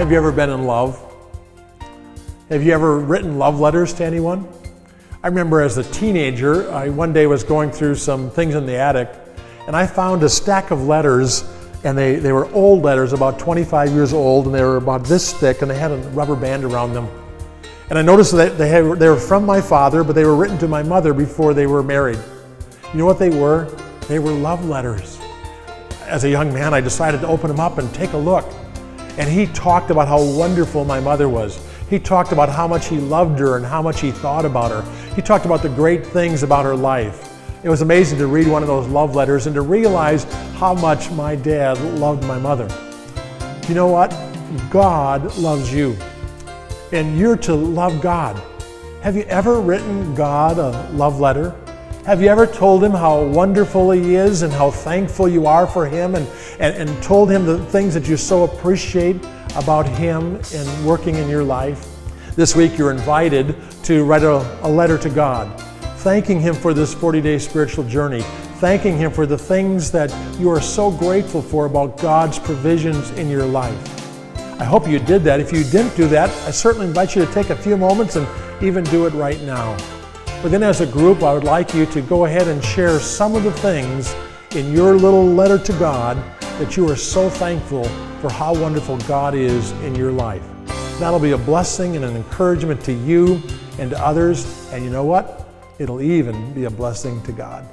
Have you ever been in love? Have you ever written love letters to anyone? I remember as a teenager, I one day was going through some things in the attic, and I found a stack of letters, and they were old letters, about 25 years old, and they were about this thick, and they had a rubber band around them. And I noticed that they were from my father, but they were written to my mother before they were married. You know what they were? They were love letters. As a young man, I decided to open them up and take a look. And he talked about how wonderful my mother was. He talked about how much he loved her and how much he thought about her. He talked about the great things about her life. It was amazing to read one of those love letters and to realize how much my dad loved my mother. You know what? God loves you, and you're to love God. Have you ever written God a love letter? Have you ever told him how wonderful he is and how thankful you are for him, and told him the things that you so appreciate about him and working in your life? This week you're invited to write a letter to God, thanking him for this 40-day spiritual journey, thanking him for the things that you are so grateful for about God's provisions in your life. I hope you did that. If you didn't do that, I certainly invite you to take a few moments and even do it right now. But then as a group, I would like you to go ahead and share some of the things in your little letter to God that you are so thankful for how wonderful God is in your life. That'll be a blessing and an encouragement to you and to others, and you know what? It'll even be a blessing to God.